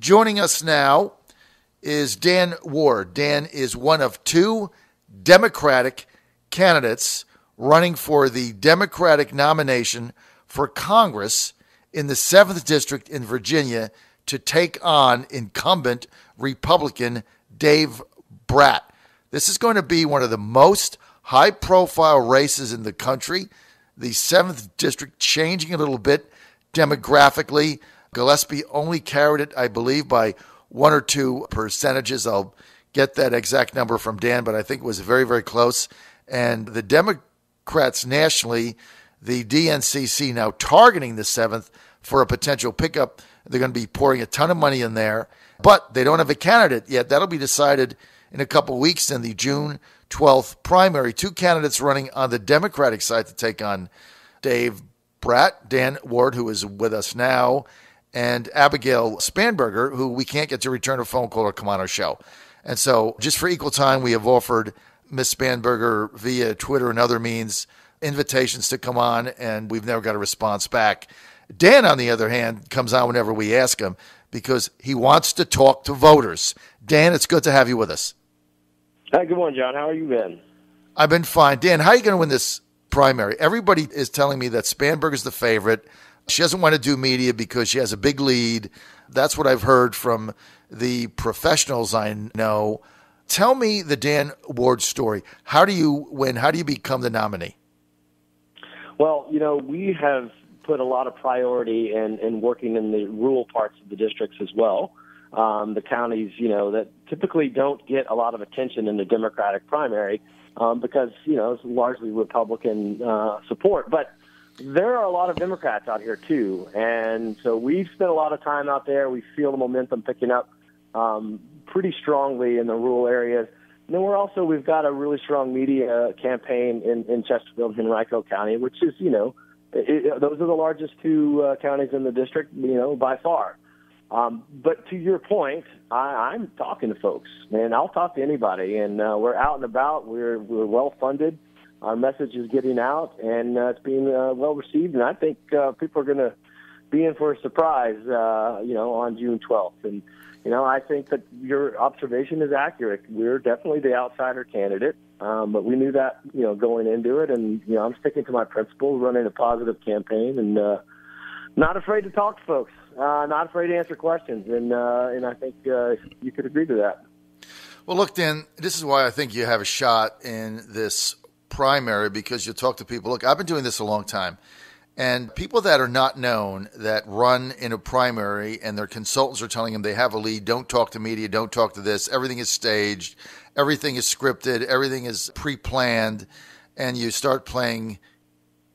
Joining us now is Dan Ward. Dan is one of two Democratic candidates running for the Democratic nomination for Congress in the 7th District in Virginia to take on incumbent Republican Dave Brat. This is going to be one of the most high-profile races in the country. The 7th District changing a little bit demographically. Gillespie only carried it, I believe, by 1 or 2 percentages. I'll get that exact number from Dan, but I think it was very, very close. And the Democrats nationally, the DNCC now targeting the 7th for a potential pickup. They're going to be pouring a ton of money in there, but they don't have a candidate yet. That'll be decided in a couple of weeks in the June 12th primary. 2 candidates running on the Democratic side to take on Dave Brat, Dan Ward, who is with us now, and Abigail Spanberger, who we can't get to return a phone call or come on our show. And so just for equal time, we have offered Ms. Spanberger via Twitter and other means invitations to come on, and we've never got a response back. Dan, on the other hand, comes on whenever we ask him because he wants to talk to voters. Dan, it's good to have you with us. Hi, good morning, John. How are you been? I've been fine. Dan, how are you going to win this primary? Everybody is telling me that Spanberger's the favorite. She doesn't want to do media because she has a big lead. That's what I've heard from the professionals I know. Tell me the Dan Ward story. How do you win? How do you become the nominee? Well, we have put a lot of priority in working in the rural parts of the districts as well. The counties, that typically don't get a lot of attention in the Democratic primary because, it's largely Republican support. But there are a lot of Democrats out here, too. And so we've spent a lot of time out there. We feel the momentum picking up pretty strongly in the rural areas. And then we've got a really strong media campaign in Chesterfield and Henrico County, which is, those are the largest 2 counties in the district, by far. But to your point, I'm talking to folks, and I'll talk to anybody. And we're out and about. We're well funded. Our message is getting out, and it's being well received. And I think people are going to be in for a surprise, on June 12th. And I think that your observation is accurate. We're definitely the outsider candidate, but we knew that going into it. And I'm sticking to my principles, running a positive campaign, and not afraid to talk to folks. Not afraid to answer questions, and I think you could agree to that. Well, look, Dan, this is why I think you have a shot in this primary, because you talk to people. Look, I've been doing this a long time, and people that are not known that run in a primary and their consultants are telling them they have a lead, don't talk to media, don't talk to this, everything is staged, everything is scripted, everything is pre-planned, and you start playing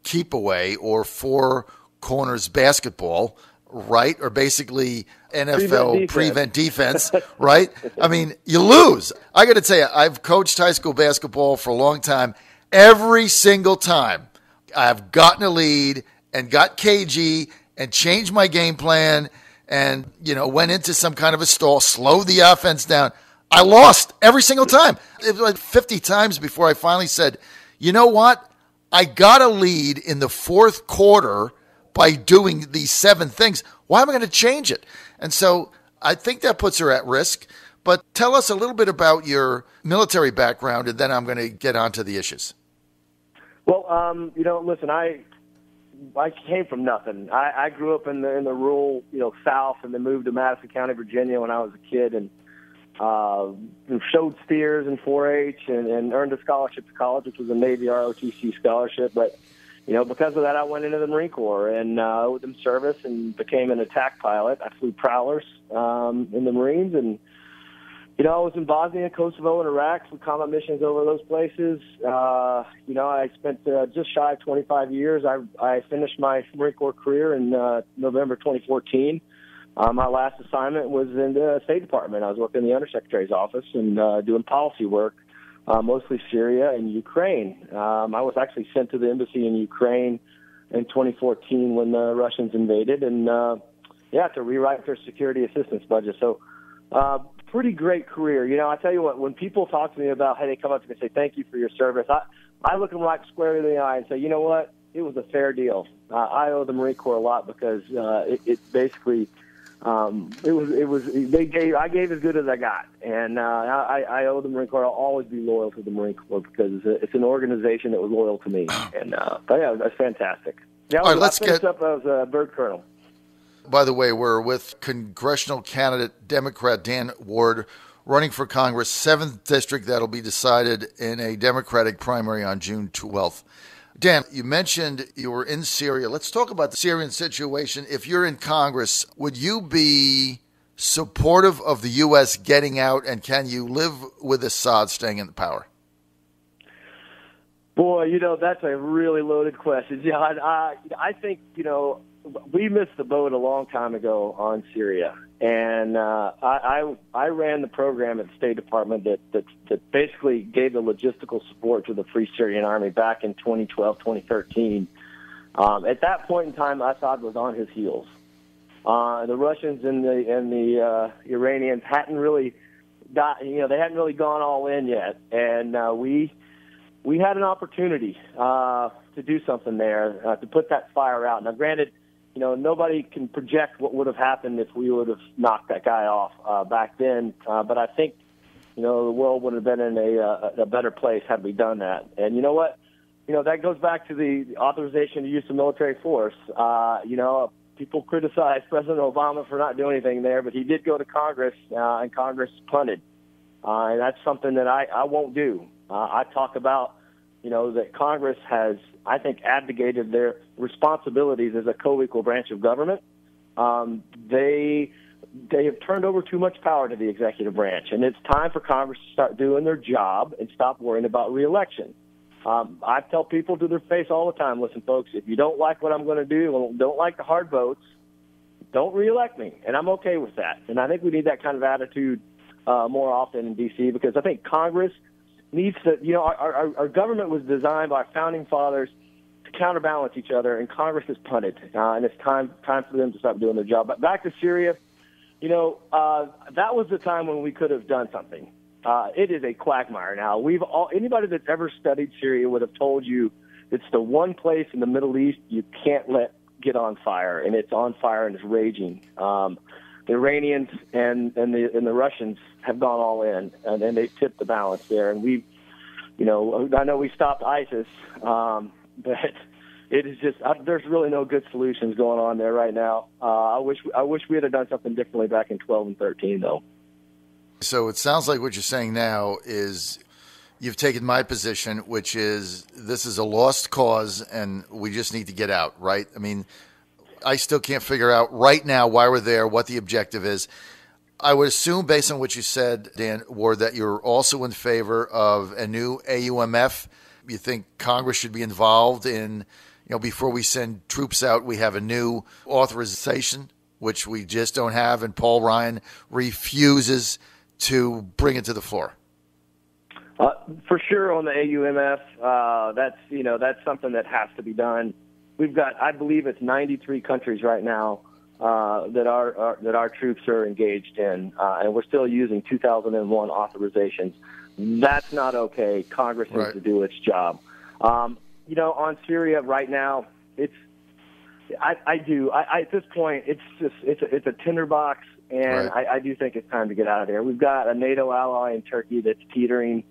keep away or 4 corners basketball, right? Or basically NFL prevent defense, right? I mean, you lose. I got to tell you, I've coached high school basketball for a long time. Every single time I've gotten a lead and got cagey and changed my game plan and, went into some kind of a stall, slowed the offense down. I lost every single time. It was like 50 times before I finally said, you know what? I got a lead in the 4th quarter by doing these 7 things. Why am I going to change it? And so I think that puts her at risk. But tell us a little bit about your military background, and then I'm going to get on to the issues. Well, listen, I came from nothing. I grew up in the rural, South, and then moved to Madison County, Virginia when I was a kid, and showed steers in 4-H and earned a scholarship to college, which was a Navy ROTC scholarship. But because of that, I went into the Marine Corps and with them service and became an attack pilot. I flew prowlers in the Marines, and I was in Bosnia, Kosovo, and Iraq for combat missions over those places. I spent just shy of 25 years. I finished my Marine Corps career in November 2014. My last assignment was in the State Department. I was working in the Undersecretary's office and doing policy work, mostly Syria and Ukraine. I was actually sent to the embassy in Ukraine in 2014 when the Russians invaded, and to rewrite their security assistance budget. So pretty great career. I tell you what, when people talk to me about, hey, they come up to me and say, thank you for your service, I look them right squarely in the eye and say, you know what? It was a fair deal. I owe the Marine Corps a lot because it basically I gave as good as I got, and I owe the Marine Corps. I'll always be loyal to the Marine Corps because it's an organization that was loyal to me, and but yeah, that's fantastic. Yeah, all right, let's get up as a bird colonel. By the way, we're with congressional candidate Democrat Dan Ward, running for Congress, 7th District. That'll be decided in a Democratic primary on June 12th. Dan, you mentioned you were in Syria. Let's talk about the Syrian situation. If you're in Congress, would you be supportive of the U.S. getting out, and can you live with Assad staying in the power? Boy, that's a really loaded question. Yeah, I think, we missed the boat a long time ago on Syria, and I ran the program at the State Department that basically gave the logistical support to the Free Syrian Army back in 2012, 2013. At that point in time, Assad was on his heels. The Russians and the Iranians hadn't really they hadn't really gone all in yet, and we had an opportunity to do something there, to put that fire out. Now, granted, nobody can project what would have happened if we would have knocked that guy off back then. But I think, the world would have been in a better place had we done that. And you know what? That goes back to the authorization to use the military force. People criticize President Obama for not doing anything there, but he did go to Congress, and Congress punted. And that's something that I won't do. I talk about, that Congress has, I think, abdicated their responsibilities as a co-equal branch of government. They have turned over too much power to the executive branch, and it's time for Congress to start doing their job and stop worrying about reelection. I tell people to their face all the time, listen, folks, if you don't like what I'm going to do, don't like the hard votes, don't reelect me, and I'm okay with that. And I think we need that kind of attitude more often in D.C. because I think Congress needs to, our government was designed by our founding fathers to counterbalance each other, and Congress has punted, and it's time for them to stop doing their job. But back to Syria, that was the time when we could have done something. It is a quagmire now. Anybody that's ever studied Syria would have told you it's the one place in the Middle East you can't let get on fire, and it's on fire and it's raging. The Iranians and the Russians have gone all in, and they've tipped the balance there. And I know we stopped ISIS, but it is just there's really no good solutions going on there right now. I wish we had done something differently back in 12 and 13, though. So it sounds like what you're saying now is you've taken my position, which is this is a lost cause, and we just need to get out, right? I mean, I still can't figure out right now why we're there, what the objective is. I would assume, based on what you said, Dan Ward, that you're also in favor of a new AUMF. You think Congress should be involved in, before we send troops out, we have a new authorization, which we just don't have, and Paul Ryan refuses to bring it to the floor. For sure, on the AUMF, that's something that has to be done. We've got, I believe, it's 93 countries right now that our troops are engaged in, and we're still using 2001 authorizations. That's not okay. Congress needs to do its job. On Syria right now, at this point, it's a tinderbox. And I do think it's time to get out of there. We've got a NATO ally in Turkey that's teetering.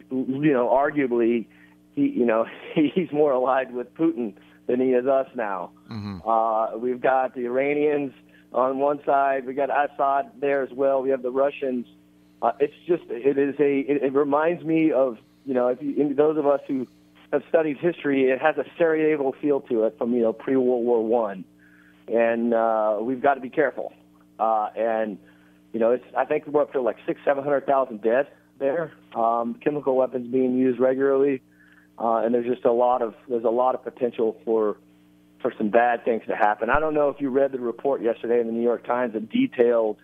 Arguably, he's more allied with Putin than he is us now. Mm-hmm. We've got the Iranians on one side. We got Assad there as well. We have the Russians. It reminds me of those of us who have studied history. It has a Sarajevo feel to it from pre-World War I. And we've got to be careful. I think we're up to like 700,000 dead there. Chemical weapons being used regularly, and there's just a lot of potential for some bad things to happen. I don't know if you read the report yesterday in the New York Times that detailed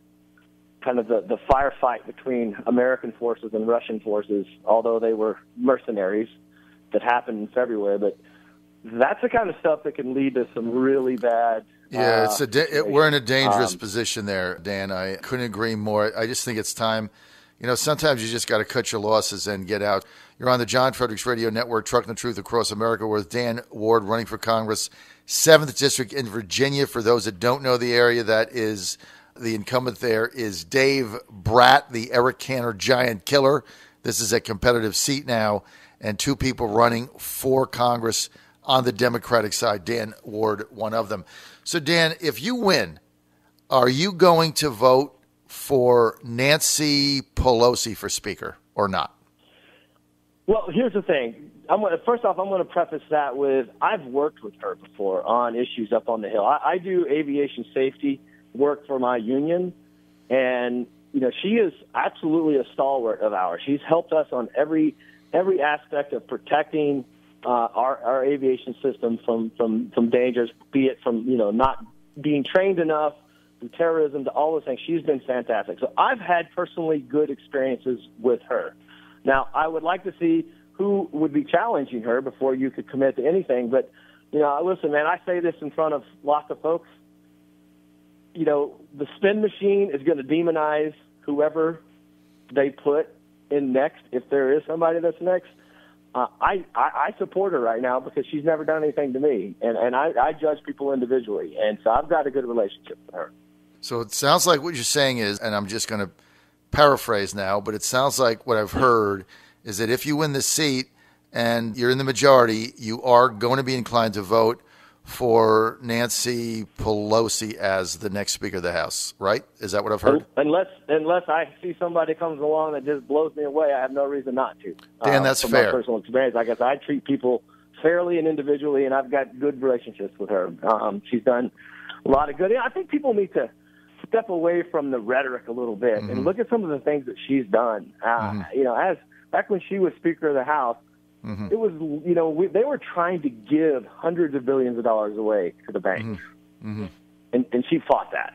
kind of the firefight between American forces and Russian forces, although they were mercenaries, that happened in February. But that's the kind of stuff that can lead to some really bad. Yeah, we're in a dangerous position there, Dan. I couldn't agree more. I just think it's time. Sometimes you just got to cut your losses and get out. You're on the John Fredericks Radio Network, trucking the truth across America with Dan Ward, running for Congress, 7th District in Virginia. For those that don't know the area, that is the incumbent there is Dave Bratt, the Eric Cantor giant killer. This is a competitive seat now, and 2 people running for Congress on the Democratic side. Dan Ward, one of them. So, Dan, if you win, are you going to vote for Nancy Pelosi for Speaker or not? Well, here's the thing. First off, I'm going to preface that with I've worked with her before on issues up on the Hill. I do aviation safety work for my union, and she is absolutely a stalwart of ours. She's helped us on every aspect of protecting our aviation system from dangers, be it from not being trained enough, from terrorism to all those things. She's been fantastic. So I've had personally good experiences with her. Now, I would like to see who would be challenging her before you could commit to anything. But, listen, man, I say this in front of lots of folks. The spin machine is going to demonize whoever they put in next, if there is somebody that's next. I support her right now because she's never done anything to me, and I judge people individually, and so I've got a good relationship with her. So it sounds like what you're saying is, and I'm just going to paraphrase now, but it sounds like what I've heard is that if you win the seat and you're in the majority, you are going to be inclined to vote for Nancy Pelosi as the next Speaker of the House, right? Is that what I've heard? Unless I see somebody comes along that just blows me away, I have no reason not to. Dan, that's from fair. My personal experience, I guess I treat people fairly and individually, and I've got good relationships with her. She's done a lot of good. I think people need to step away from the rhetoric a little bit and look at some of the things that she's done. As back when she was Speaker of the House, it was, they were trying to give hundreds of billions of dollars away to the banks. And she fought that.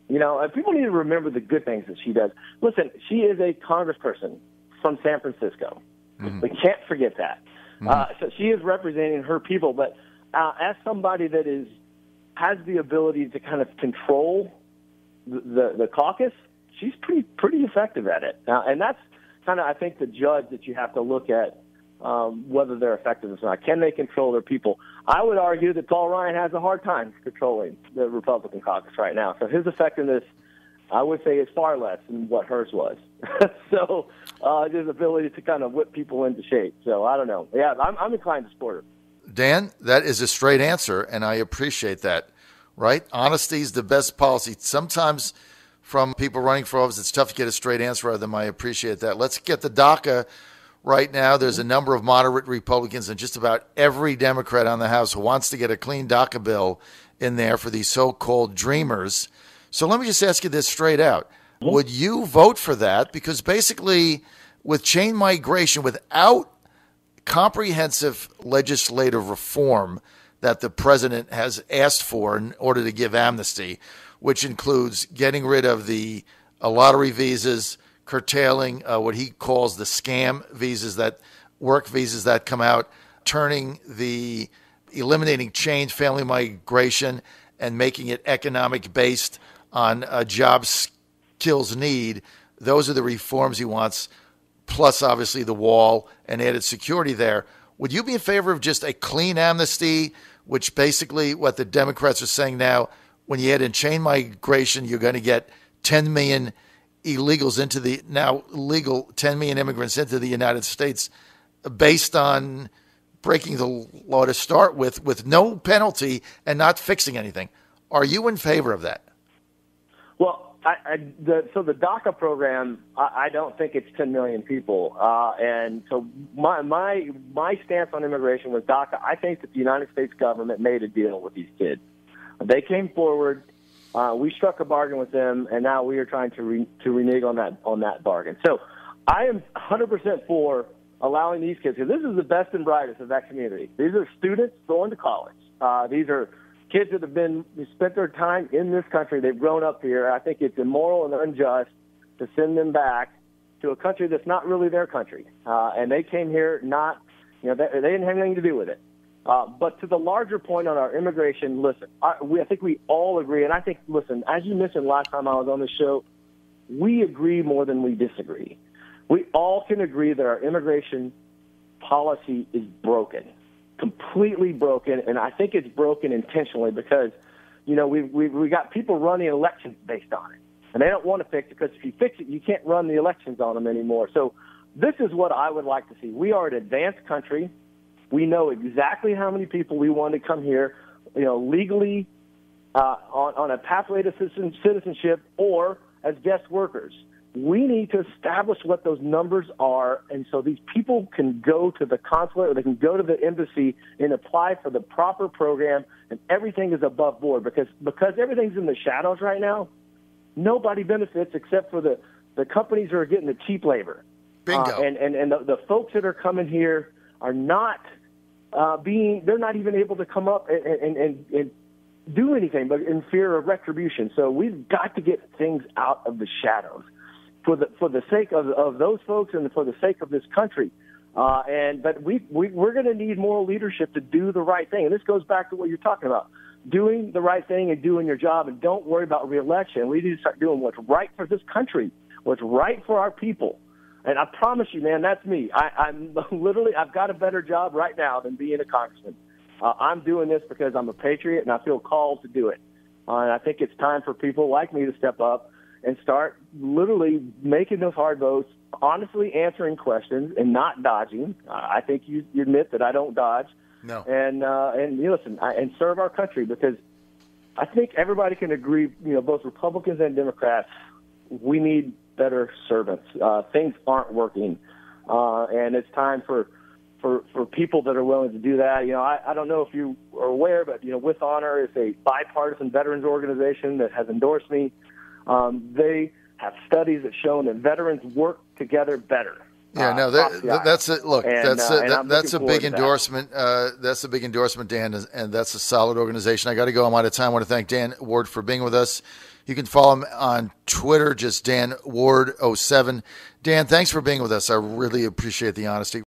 And people need to remember the good things that she does. Listen, she is a congressperson from San Francisco. We can't forget that. So she is representing her people. But as somebody that has the ability to kind of control the caucus, she's pretty effective at it. And that's kind of, I think, the judge that you have to look at whether they're effective or not. Can they control their people? I would argue that Paul Ryan has a hard time controlling the Republican caucus right now. So his effectiveness, I would say, is far less than what hers was. So his ability to kind of whip people into shape. So I don't know. Yeah, I'm inclined to support her. Dan, that is a straight answer, and I appreciate that. Right? Honesty is the best policy. Sometimes from people running for office, it's tough to get a straight answer out of them. I appreciate that. Let's get the DACA right now. There's a number of moderate Republicans and just about every Democrat on the House who wants to get a clean DACA bill in there for these so-called dreamers. So let me just ask you this straight out. Would you vote for that? Because basically with chain migration, without comprehensive legislative reform that the president has asked for in order to give amnesty, which includes getting rid of the lottery visas, curtailing what he calls the scam visas, that work visas that come out, eliminating chain family migration and making it economic based on job skills need. Those are the reforms he wants, plus obviously the wall and added security there. Would you be in favor of just a clean amnesty, which basically what the Democrats are saying now, when you add in chain migration, you're going to get 10 million illegals into the now legal 10 million immigrants into the United States based on breaking the law to start with no penalty and not fixing anything. Are you in favor of that? Well, so the DACA program, I don't think it's 10 million people. And so my stance on immigration with DACA, I think that the United States government made a deal with these kids. They came forward. We struck a bargain with them, and now we are trying to renege on that bargain. So I am 100% for allowing these kids, because this is the best and brightest of that community. These are students going to college. These are kids that have spent their time in this country. They've grown up here. I think it's immoral and unjust to send them back to a country that's not really their country. And they came here they didn't have anything to do with it. But to the larger point on our immigration, listen, I think we all agree. And I think, listen, as you mentioned last time I was on the show, we agree more than we disagree. We all can agree that our immigration policy is broken. completely broken, and I think it's broken intentionally because, we got people running elections based on it, and they don't want to fix it because if you fix it, you can't run the elections on them anymore. So this is what I would like to see. We are an advanced country. We know exactly how many people we want to come here, legally on a pathway to citizenship or as guest workers. We need to establish what those numbers are, and so these people can go to the consulate or they can go to the embassy and apply for the proper program, and everything is above board because everything's in the shadows right now. Nobody benefits except for the companies who are getting the cheap labor. Bingo. And the folks that are coming here are not they're not even able to come up and do anything but in fear of retribution. So we've got to get things out of the shadows for the sake of those folks and for the sake of this country. But we're going to need moral leadership to do the right thing. And this goes back to what you're talking about, doing the right thing and doing your job, and don't worry about reelection. We need to start doing what's right for this country, what's right for our people. And I promise you, man, that's me. I'm literally, I've got a better job right now than being a congressman. I'm doing this because I'm a patriot and I feel called to do it. And I think it's time for people like me to step up and start literally making those hard votes, honestly answering questions and not dodging. I think you admit that I don't dodge. No. And listen, and serve our country, because I think everybody can agree, both Republicans and Democrats, we need better servants. Things aren't working, and it's time for people that are willing to do that. I don't know if you are aware, but With Honor is a bipartisan veterans organization that has endorsed me. They have studies that show that veterans work together better. Yeah, no, that's it. Look, that's a big endorsement. That's a big endorsement, Dan, and that's a solid organization. I got to go. I'm out of time. I want to thank Dan Ward for being with us. You can follow him on Twitter, just Dan Ward 07. Dan, thanks for being with us. I really appreciate the honesty.